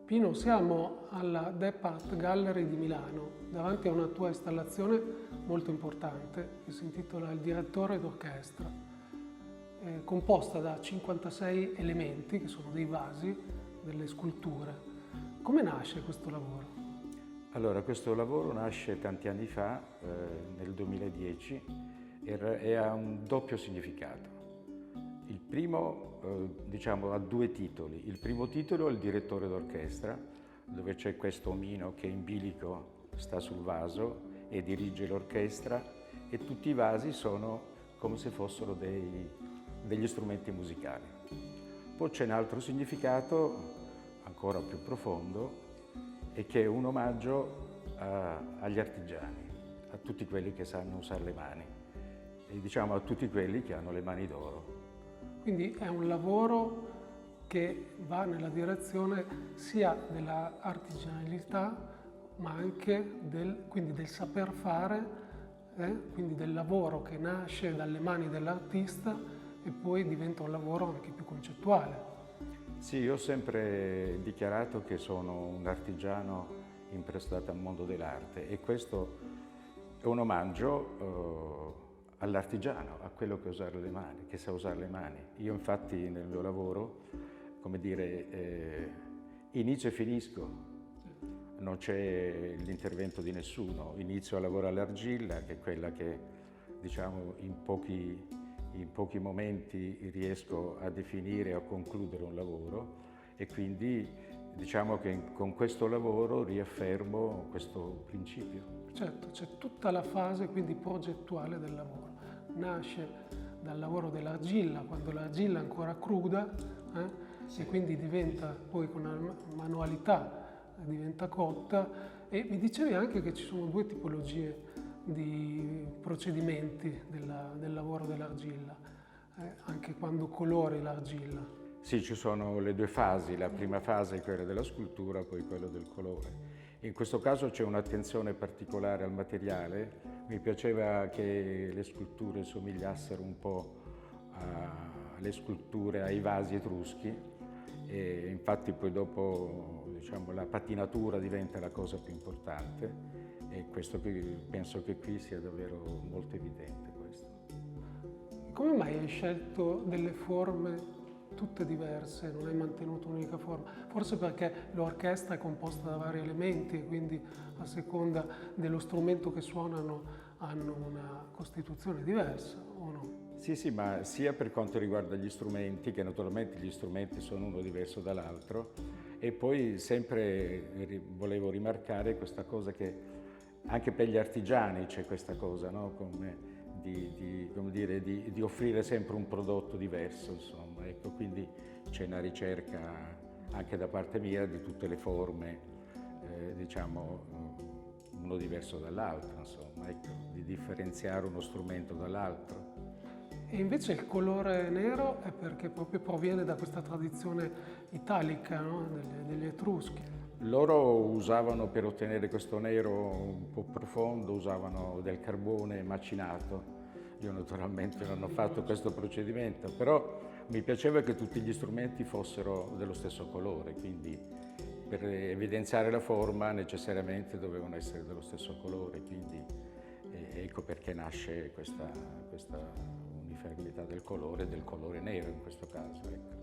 Pino, siamo alla Dep Art Gallery di Milano, davanti a una tua installazione molto importante che si intitola Il direttore d'orchestra, composta da 56 elementi, che sono dei vasi, delle sculture. Come nasce questo lavoro? Allora, questo lavoro nasce tanti anni fa, nel 2010, e ha un doppio significato. Il primo, diciamo, ha due titoli. Il primo titolo è il direttore d'orchestra, dove c'è questo omino che in bilico sta sul vaso e dirige l'orchestra, e tutti i vasi sono come se fossero degli strumenti musicali. Poi c'è un altro significato, ancora più profondo, e che è un omaggio agli artigiani, a tutti quelli che sanno usare le mani, e diciamo a tutti quelli che hanno le mani d'oro. Quindi è un lavoro che va nella direzione sia della artigianalità, ma anche del saper fare, quindi del lavoro che nasce dalle mani dell'artista e poi diventa un lavoro anche più concettuale. Sì, io ho sempre dichiarato che sono un artigiano imprestato al mondo dell'arte, e questo è un omaggio all'artigiano, a quello che usare le mani, che sa usare le mani. Io infatti nel mio lavoro, come dire, inizio e finisco, non c'è l'intervento di nessuno. Inizio a lavorare all'argilla, che è quella che, diciamo, in pochi momenti riesco a definire o a concludere un lavoro, e quindi diciamo che con questo lavoro riaffermo questo principio. Certo, c'è tutta la fase quindi progettuale del lavoro. Nasce dal lavoro dell'argilla, quando l'argilla è ancora cruda, e quindi diventa poi con una manualità, diventa cotta. E mi dicevi anche che ci sono due tipologie di procedimenti del lavoro dell'argilla, anche quando colori l'argilla. Sì, ci sono le due fasi. La prima fase è quella della scultura, poi quella del colore. In questo caso c'è un'attenzione particolare al materiale. Mi piaceva che le sculture somigliassero un po' alle sculture, ai vasi etruschi, e infatti poi dopo, diciamo, la patinatura diventa la cosa più importante, e questo penso che qui sia davvero molto evidente questo. Come mai hai scelto delle forme tutte diverse, non hai mantenuto un'unica forma? Forse perché l'orchestra è composta da vari elementi e quindi a seconda dello strumento che suonano hanno una costituzione diversa, o no? Sì, ma sia per quanto riguarda gli strumenti, che naturalmente gli strumenti sono uno diverso dall'altro, e poi sempre volevo rimarcare questa cosa che anche per gli artigiani c'è questa cosa, no? Come di offrire sempre un prodotto diverso, insomma. Ecco, quindi c'è una ricerca anche da parte mia di tutte le forme, diciamo, uno diverso dall'altro, insomma, ecco, di differenziare uno strumento dall'altro. E invece il colore nero è perché proprio proviene da questa tradizione italica, no? degli Etruschi. Loro usavano, per ottenere questo nero un po' profondo, usavano del carbone macinato. Io naturalmente non ho fatto questo procedimento, però mi piaceva che tutti gli strumenti fossero dello stesso colore, quindi per evidenziare la forma necessariamente dovevano essere dello stesso colore, quindi ecco perché nasce questa uniformità del colore nero in questo caso. Ecco.